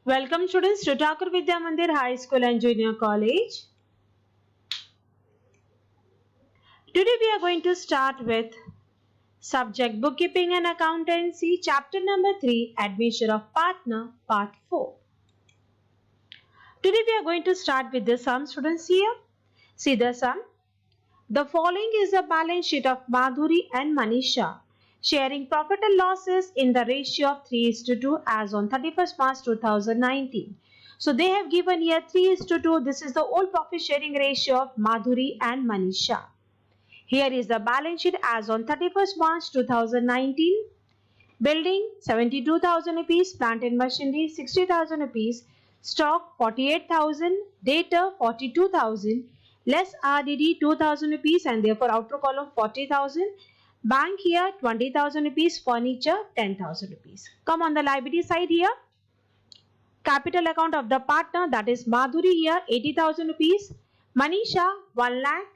Welcome students to Thakur Vidya Mandir High School and Junior College. Today we are going to start with Subject Bookkeeping and Accountancy, Chapter number 3, Admission of Partner, Part 4. Today we are going to start with the sum, students. Here. See the sum. The following is a balance sheet of Madhuri and Manisha, sharing profit and losses in the ratio of 3:2 as on 31st March 2019. So they have given here 3:2. This is the old profit sharing ratio of Madhuri and Manisha. Here is the balance sheet as on 31st March 2019. Building 72,000 rupees, plant and machinery 60,000 rupees, stock 48,000, data 42,000, less RDD 2,000 rupees and therefore outer column 40,000. Bank here 20,000 rupees, furniture 10,000 rupees. Come on the liability side here. Capital account of the partner, that is Madhuri here 80,000 rupees, Manisha 1 lakh,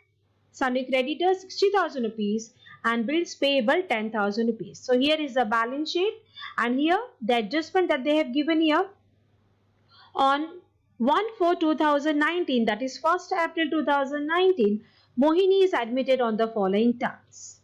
sundry creditors 60,000 rupees and bills payable 10,000 rupees. So here is the balance sheet and here the adjustment that they have given here on 1/4/2019, that is 1st April 2019, Mohini is admitted on the following terms.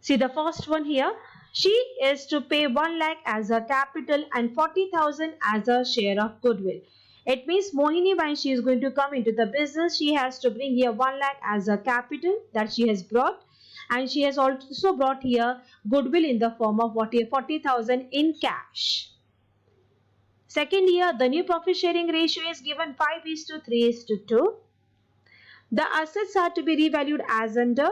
See the first one here. She is to pay 1 lakh as a capital and 40,000 as a share of goodwill. It means Mohini, when she is going to come into the business, she has to bring here 1 lakh as a capital that she has brought, and she has also brought here goodwill in the form of 40,000 in cash. Second year, the new profit sharing ratio is given 5:3:2. The assets are to be revalued as under: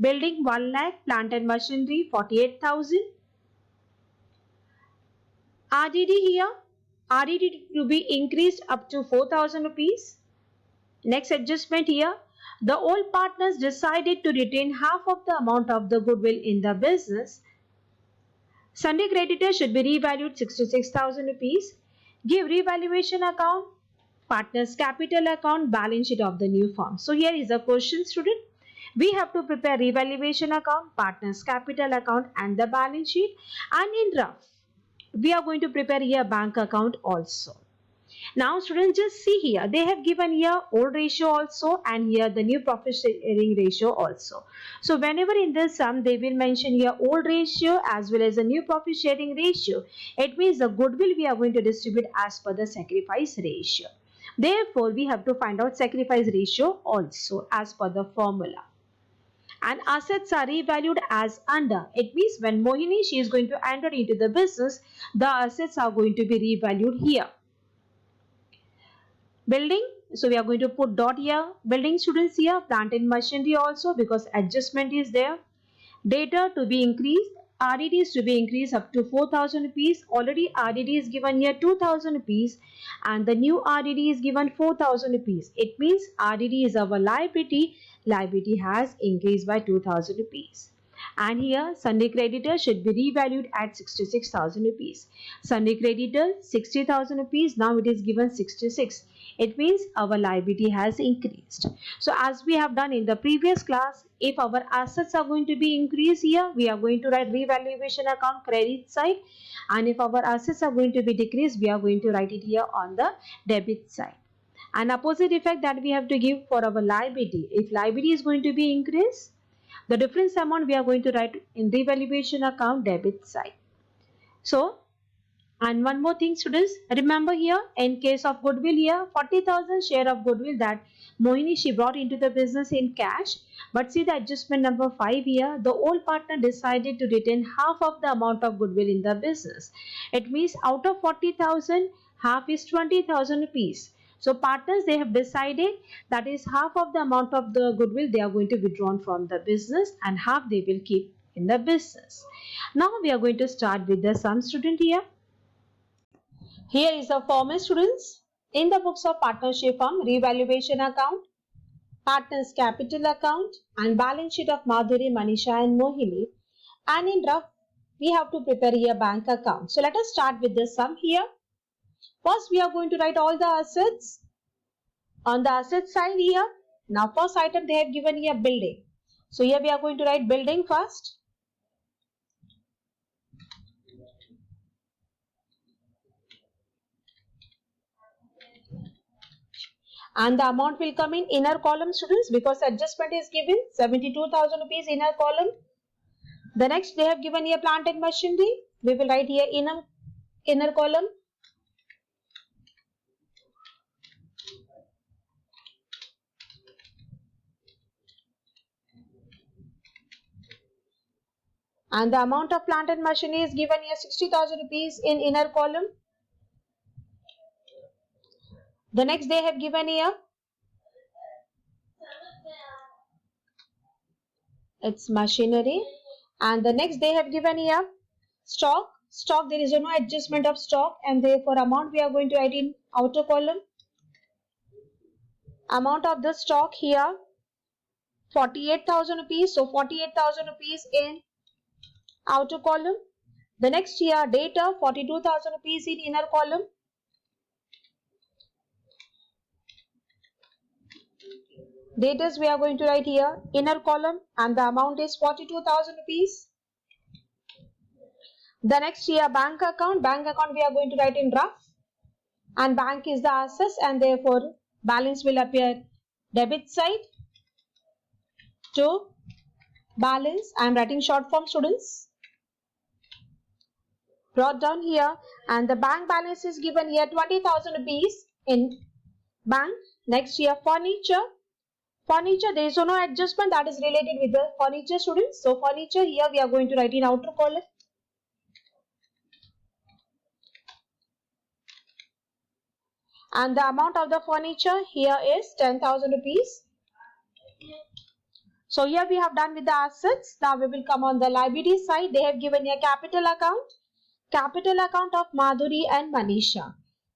building 1 lakh, plant and machinery 48,000. RDD here, RDD to be increased up to 4,000 rupees. Next adjustment here, the old partners decided to retain half of the amount of the goodwill in the business. Sundry creditors should be revalued 66,000 rupees. Give revaluation account, partners capital account, balance sheet of the new firm. So here is a question, student. We have to prepare revaluation account, partners capital account and the balance sheet, and in rough we are going to prepare here bank account also. Now students, just see here, they have given here old ratio also and here the new profit sharing ratio also. So whenever in this sum they will mention here old ratio as well as the new profit sharing ratio, it means the goodwill we are going to distribute as per the sacrifice ratio. Therefore we have to find out sacrifice ratio also as per the formula. And assets are revalued as under. It means when Mohini, she is going to enter into the business, the assets are going to be revalued here. Building, so we are going to put dot here. Building, students, here, plant and machinery also because adjustment is there. Data to be increased, RDD is to be increased up to 4,000 rupees. Already RDD is given here 2,000 rupees and the new RDD is given 4,000 rupees. It means RDD is our liability. Liability has increased by 2,000 rupees. And here sundry creditor should be revalued at 66,000 rupees. Sundry creditor 60,000 rupees. Now it is given 66. It means our liability has increased. So as we have done in the previous class, if our assets are going to be increased here, we are going to write revaluation account credit side, and if our assets are going to be decreased, we are going to write it here on the debit side. An opposite effect that we have to give for our liability. If liability is going to be increased, the difference amount we are going to write in revaluation account debit side. So, and one more thing, students, remember here in case of goodwill here, 40,000 share of goodwill that Mohini, she brought into the business in cash. But see the adjustment number 5 here, the old partner decided to retain half of the amount of goodwill in the business. It means out of 40,000, half is 20,000 rupees. So partners, they have decided that is half of the amount of the goodwill they are going to withdraw from the business and half they will keep in the business. Now we are going to start with the sum, student, here. Here is the format, students. In the books of partnership firm, revaluation account, partners capital account and balance sheet of Madhuri, Manisha and Mohini. And in rough, we have to prepare here bank account. So let us start with the sum here. First, we are going to write all the assets on the asset side here. Now, first item they have given here building. So here we are going to write building first. And the amount will come in inner column, students, because adjustment is given 72,000 rupees inner column. The next they have given here plant and machinery. We will write here inner column. And the amount of plant and machinery is given here 60,000 rupees in inner column. The next they have given here it's machinery, and the next they have given here stock. There is no adjustment of stock, and therefore amount we are going to write in outer column. Amount of the stock here 48,000 rupees. So 48,000 rupees in outer column. The next here data 42,000 rupees in inner column. Datas we are going to write here inner column, and the amount is 42,000 rupees. The next here bank account. Bank account we are going to write in rough, and bank is the assets, and therefore balance will appear debit side to balance. I am writing short form, students. Brought down here, and the bank balance is given here 20,000 rupees in bank. Next here furniture. Furniture, there is no adjustment that is related with the furniture, students. So furniture here we are going to write in outer column. And the amount of the furniture here is 10,000 rupees. So here we have done with the assets. Now we will come on the liability side. They have given a capital account. Capital account of Madhuri and Manisha.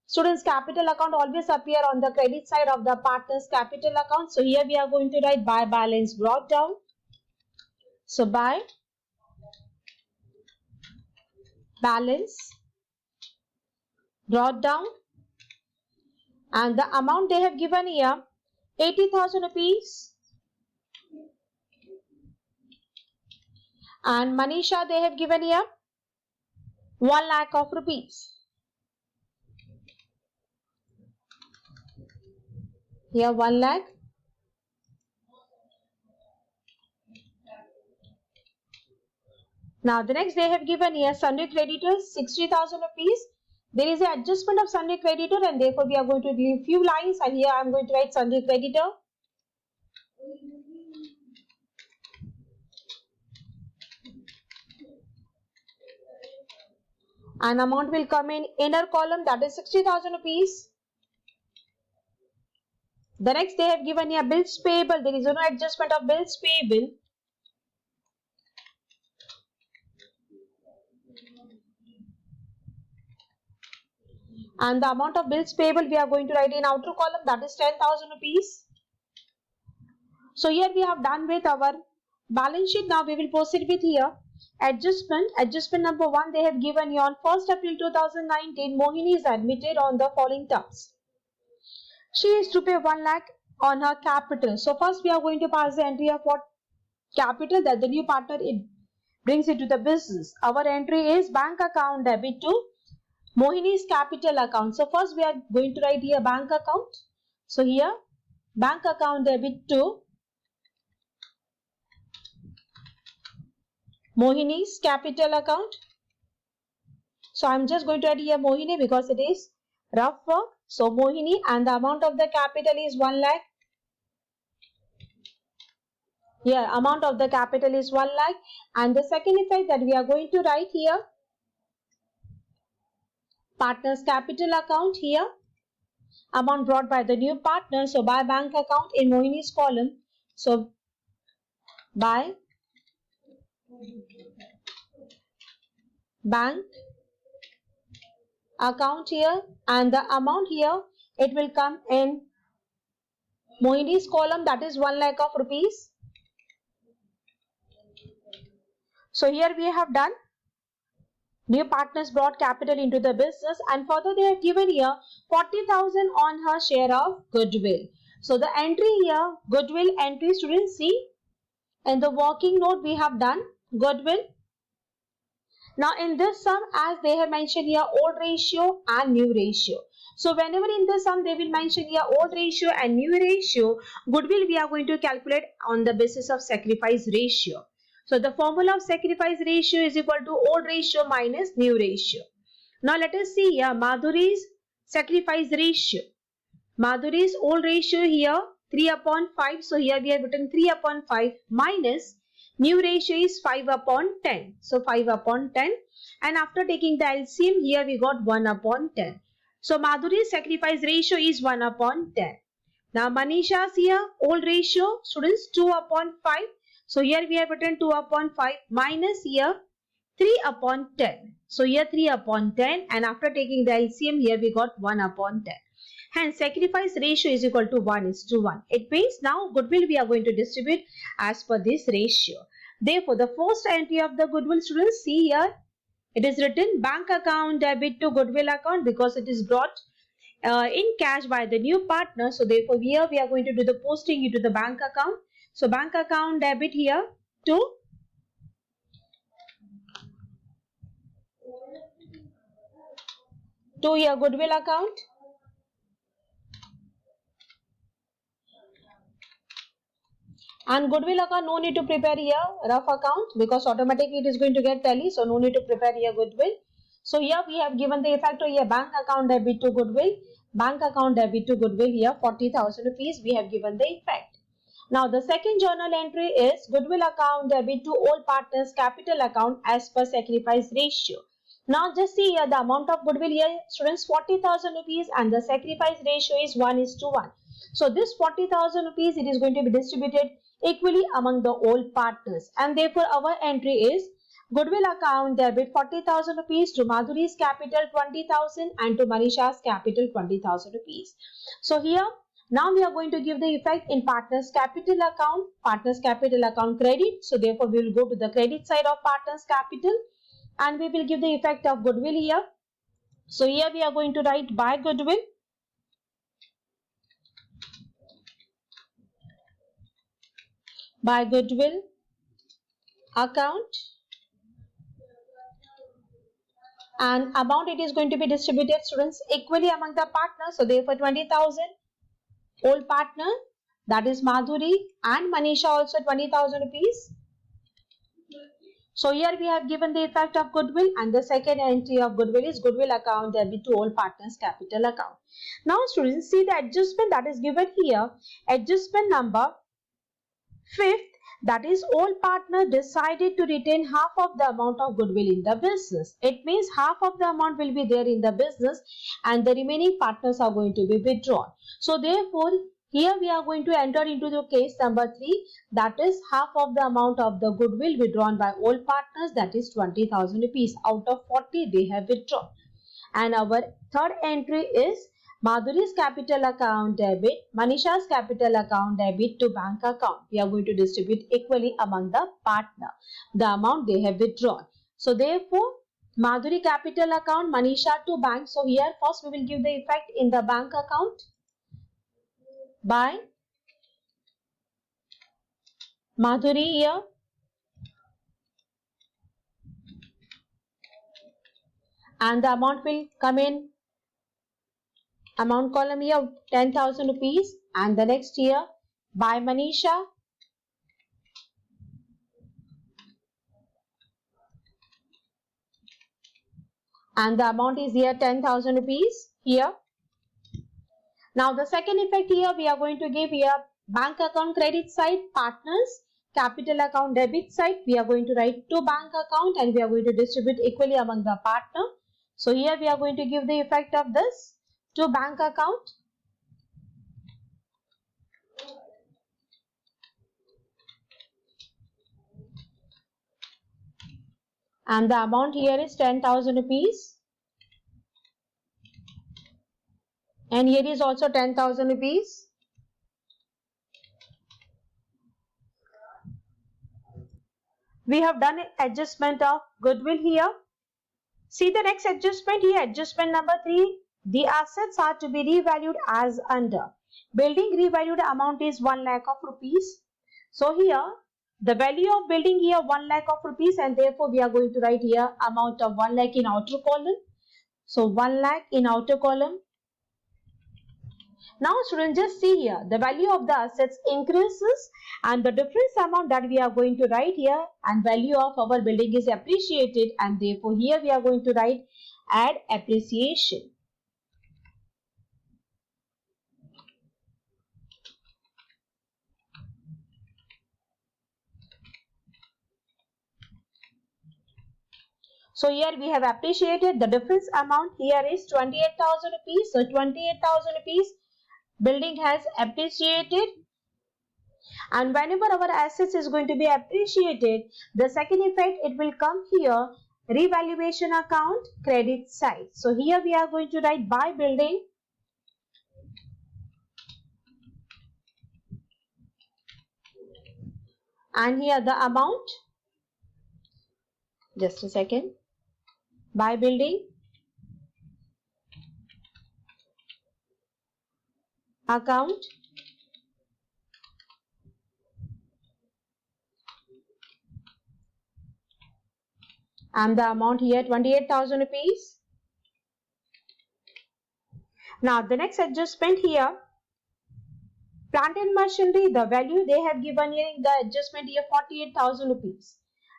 Students, capital account always appear on the credit side of the partner's capital account. So here we are going to write by balance brought down. So by balance brought down, and the amount they have given here 80,000 rupees, and Manisha they have given here 1 lakh of rupees. Here 1 lakh. Now the next they have given here sundry creditors 60,000 rupees. There is an adjustment of sundry creditor, and therefore we are going to leave few lines, and here I am going to write sundry creditor. And amount will come in inner column, that is 60,000 rupees. The next they have given here bills payable. There is no adjustment of bills payable. And the amount of bills payable we are going to write in outer column, that is 10,000 rupees. So here we have done with our balance sheet. Now we will proceed with here adjustment. Adjustment number 1 they have given here on 1st April 2019. Mohini is admitted on the following terms. She is to pay 1 lakh on her capital. So first we are going to pass the entry of what capital that the new partner it brings into the business. Our entry is bank account debit to Mohini's capital account. So first we are going to write here bank account. So here bank account debit to Mohini's capital account. So I am just going to write here Mohini because it is rough work. So Mohini, and the amount of the capital is 1 lakh. Here amount of the capital is 1 lakh. And the second effect that we are going to write here partner's capital account, here amount brought by the new partner. So by bank account in Mohini's column. So by bank account here, and the amount here it will come in Mohini's column, that is 1 lakh of rupees. So here we have done new partners brought capital into the business, and further they have given here 40,000 on her share of goodwill. So the entry here goodwill entry, students, see in the working note we have done goodwill. Now in this sum, as they have mentioned here, old ratio and new ratio. So whenever in the sum they will mention here old ratio and new ratio, goodwill we are going to calculate on the basis of sacrifice ratio. So the formula of sacrifice ratio is equal to old ratio minus new ratio. Now let us see here Madhuri's sacrifice ratio. Madhuri's old ratio here 3 upon 5. So here we have written 3 upon 5 minus new ratio is 5 upon 10. So 5 upon 10. And after taking the LCM here we got 1 upon 10. So Madhuri's sacrifice ratio is 1 upon 10. Now Manisha's here old ratio students 2 upon 5. So here we have written 2 upon 5 minus here 3 upon 10. So here 3 upon 10 and after taking the LCM here we got 1 upon 10. Hence sacrifice ratio is equal to 1:1. It means now goodwill we are going to distribute as per this ratio. Therefore the first entry of the goodwill students, see here it is written bank account debit to goodwill account because it is brought in cash by the new partner. So therefore here we are going to do the posting into the bank account. So bank account debit here to your goodwill account. And goodwill account, no need to prepare here rough account because automatically it is going to get tally. So no need to prepare here goodwill. So here we have given the effect of here bank account debit to goodwill. Bank account debit to goodwill here 40,000 rupees we have given the effect. Now the second journal entry is goodwill account debit to all partners capital account as per sacrifice ratio. Now just see here the amount of goodwill here students 40,000 rupees and the sacrifice ratio is 1:1. So this 40,000 rupees it is going to be distributed equally among the all partners and therefore our entry is goodwill account debit 40,000 rupees to Madhuri's capital 20,000 and to Manisha's capital 20,000 rupees. So here now we are going to give the effect in partners capital account credit. So therefore we will go to the credit side of partners capital and we will give the effect of goodwill here. So here we are going to write by goodwill. By goodwill account and amount it is going to be distributed students equally among the partners. So therefore 20,000 old partner that is Madhuri and Manisha also 20,000 rupees. So here we have given the effect of goodwill and the second entry of goodwill is goodwill account debit to all partners capital account. Now students see the adjustment that is given here, adjustment number 5th, that is all partners decided to retain half of the amount of goodwill in the business. It means half of the amount will be there in the business and the remaining partners are going to be withdrawn. So therefore here we are going to enter into the case number 3, that is half of the amount of the goodwill withdrawn by all partners, that is 20,000 rupees. Out of 40 they have withdrawn. And our third entry is Madhuri's capital account debit, Manisha's capital account debit to bank account. We are going to distribute equally among the partner the amount they have withdrawn. So therefore Madhuri capital account, Manisha to bank. So here first we will give the effect in the bank account by Madhuri here. And the amount will come in amount column here 10,000 rupees and the next year by Manisha and the amount is here 10,000 rupees here. Now the second effect here we are going to give here bank account credit side partners capital account debit side. We are going to write to bank account and we are going to distribute equally among the partner. So here we are going to give the effect of this to bank account and the amount here is 10,000 rupees and here is also 10,000 rupees. We have done an adjustment of goodwill here. See the next adjustment here, adjustment number 3. The assets are to be revalued as under. Building revalued amount is 1 lakh of rupees. So here The value of building here 1 lakh of rupees, and therefore we are going to write here amount of 1 lakh in outer column. So 1 lakh in outer column. Now students, just see here, the value of the assets increases and the difference amount that we are going to write here, and value of our building is appreciated, and therefore here we are going to write add appreciation. So here we have appreciated, the difference amount here is 28,000 rupees. So 28,000 rupees building has appreciated, and whenever our assets is going to be appreciated, the second effect it will come here, revaluation account credit side. So here we are going to write by building and here the amount, just a second, by building account and the amount here 28,000 rupees. Now the next adjustment here, plant and machinery, the value they have given here in the adjustment here 48,000 rupees.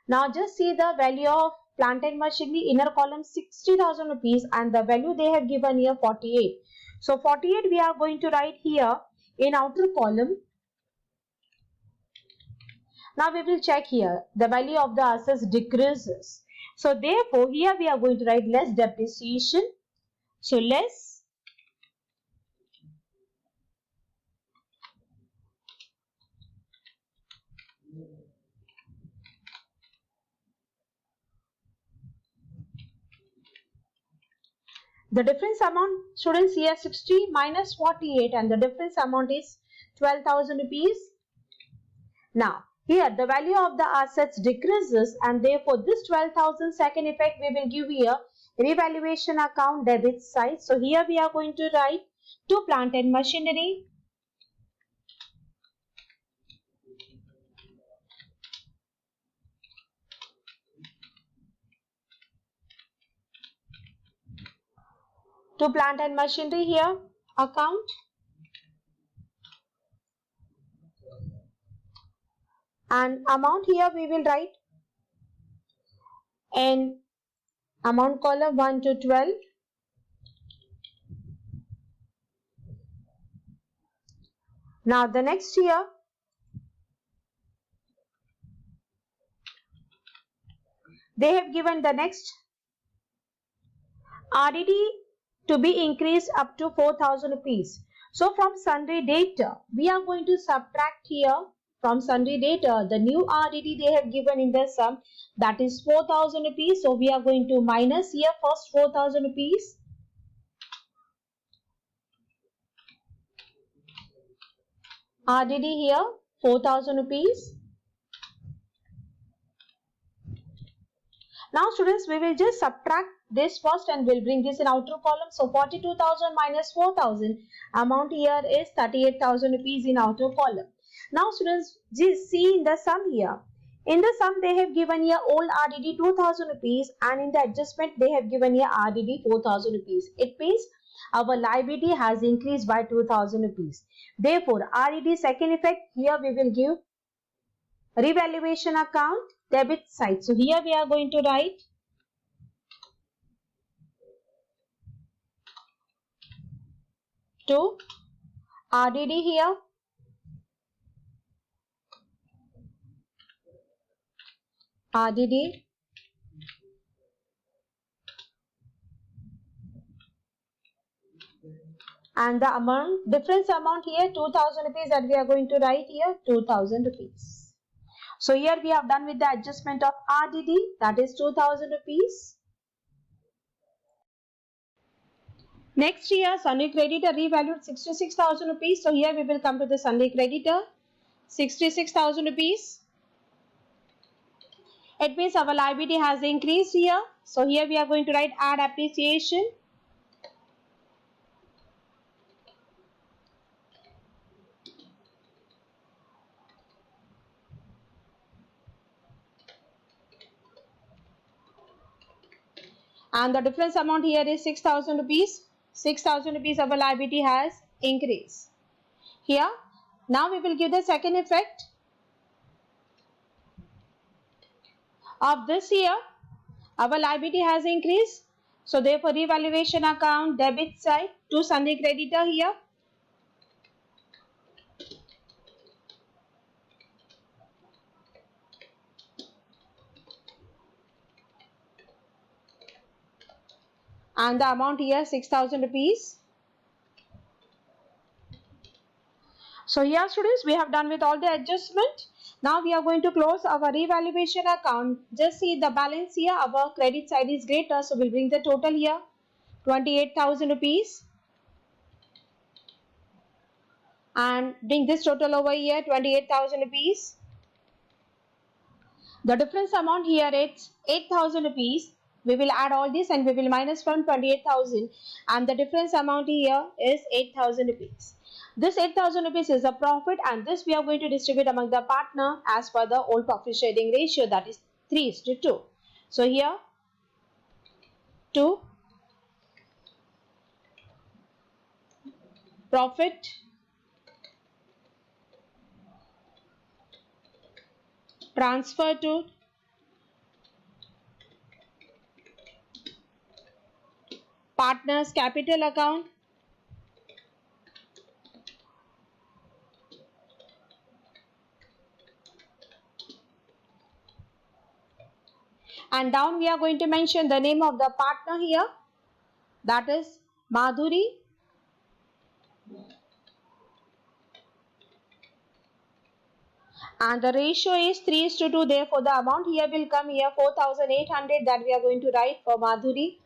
Now just see the value of plant and machinery, inner column 60,000 rupees, and the value they have given here 48. So 48 we are going to write here in outer column. Now we will check here, the value of the assets decreases. So therefore here we are going to write less depreciation. So less the difference amount, students, here 60 minus 48, and the difference amount is 12,000 rupees. Now here the value of the assets decreases, and therefore this 12,000 second effect we will give here revaluation account debit side. So here we are going to write to plant and machinery here account, and amount here we will write in amount column 1 to 12. Now the next here, they have given the next RDD to be increased up to 4,000 rupees. So from sundry data, we are going to subtract here from sundry data the new RDD they have given in the sum, that is 4,000 rupees. So we are going to minus here first 4,000 rupees. RDD here 4,000 rupees. Now students, we will just subtract this first and we'll bring this in outer column. So 42,000 minus 4,000, amount here is 38,000 rupees in outer column. Now students, just see in the sum here. In the sum they have given here old RDD 2,000 rupees, and in the adjustment they have given here RDD 4,000 rupees. It means our liability has increased by 2,000 rupees. Therefore, RDD second effect here we will give revaluation account debit side. So here we are going to write to RDD here RDD and the amount, difference amount here 2,000 rupees that we are going to write here 2,000 rupees. So here we have done with the adjustment of RDD, that is 2,000 rupees. Next here, sundry creditor revalued 66,000 rupees. So here we will come to the sundry creditor 66,000 rupees. It means our liability has increased here. So here we are going to write add appreciation. and the difference amount here is 6,000 rupees. 6,000 rupees of a liability has increased. Here, now we will give the second effect of this year. Our liability has increased. So therefore, revaluation account debit side to Sunday creditor here. And the amount here 6,000 rupees. So here students, we have done with all the adjustment. Now we are going to close our revaluation account. Just see the balance here, our credit side is greater. So we'll bring the total here 28,000 rupees. And bring this total over here 28,000 rupees. The difference amount here is 8,000 rupees. We will add all this and we will minus from 28,000 and the difference amount here is 8,000 rupees. This 8,000 rupees is a profit and this we are going to distribute among the partner as per the old profit sharing ratio, that is 3:2. So here 2 profit transfer to partner's capital account and down we are going to mention the name of the partner here, that is Madhuri. And the ratio is 3:2. Therefore, the amount here will come here 4,800 that we are going to write for Madhuri.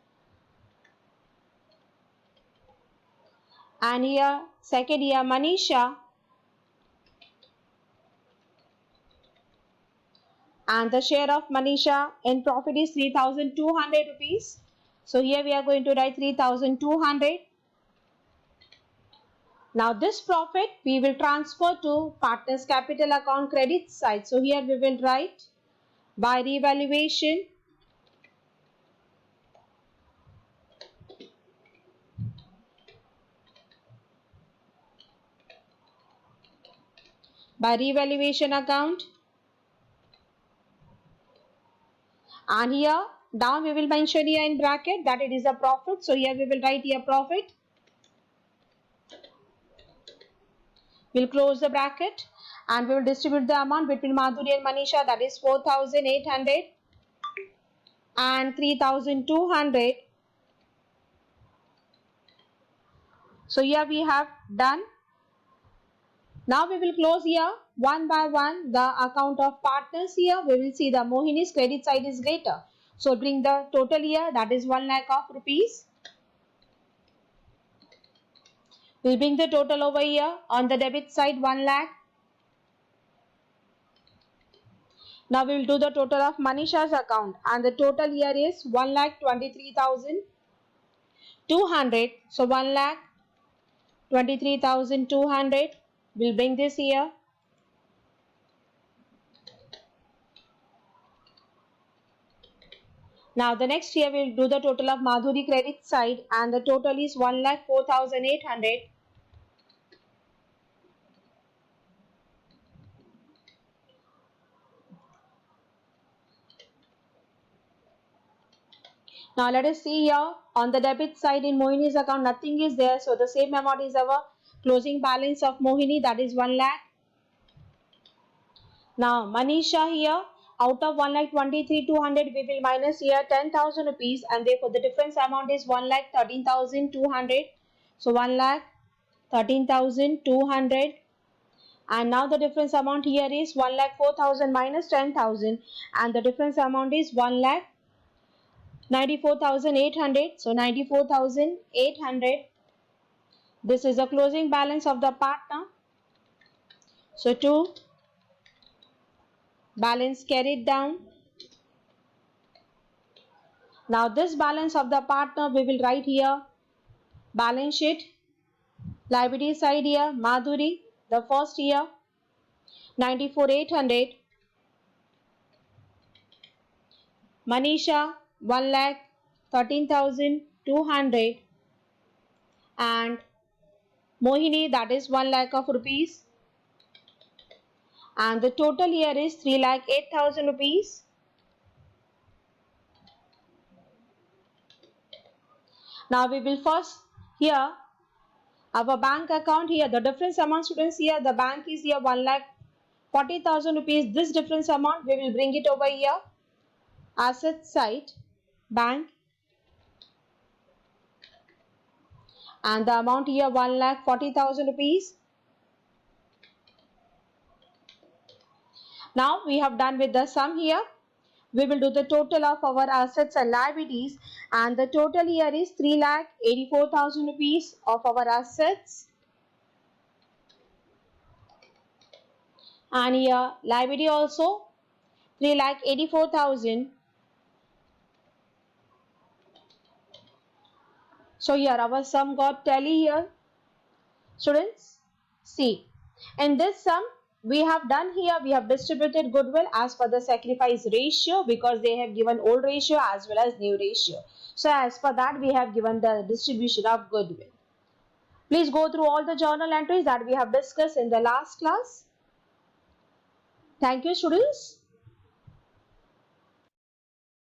And here second here Manisha. And the share of Manisha in profit is 3,200 rupees. So here we are going to write 3,200. Now this profit we will transfer to partner's capital account credit side. So here we will write by revaluation account. And here down we will mention here in bracket that it is a profit. So here we will write here profit. We'll close the bracket and we will distribute the amount between Madhuri and Manisha, that is 4,800 and 3,200. So here we have done. Now we will close here one by one the account of partners here. We will see the Mohini's credit side is greater. So bring the total here, that is 1 lakh of rupees. We'll bring the total over here on the debit side 1 lakh. Now we will do the total of Manisha's account and the total here is 1,23,200. So 1,23,200. We'll bring this here. Now the next here we will do the total of Madhuri credit side and the total is 1,04,800. Now let us see here on the debit side in Mohini's account nothing is there. So the same amount is our closing balance of Mohini, that is 1 lakh. Now Manisha here, out of 1,23,200 we will minus here 10,000 rupees and therefore the difference amount is 1,13,200. So 1,13,200 and now the difference amount here is 1,04,000 minus 10,000 and the difference amount is 1,94,800. So 94,800. This is the closing balance of the partner. So 2 balance carried down. Now this balance of the partner we will write here balance sheet, liability side here Madhuri, the first year 94,800, Manisha 1 lakh 13,200, and Mohini, that is 1 lakh of rupees, and the total here is 3,08,000 rupees. Now we will first here our bank account here, the difference among students here, the bank is here 1,40,000 rupees. This difference amount we will bring it over here, asset side, bank, and the amount here 1,40,000 rupees. Now we have done with the sum here. We will do the total of our assets and liabilities, and the total here is 3,84,000 rupees of our assets, and here liability also 3,84,000. So here our sum got tally here. Students, see, in this sum we have done here, we have distributed goodwill as per the sacrifice ratio, because they have given old ratio as well as new ratio. So as per that we have given the distribution of goodwill. Please go through all the journal entries that we have discussed in the last class. Thank you, students.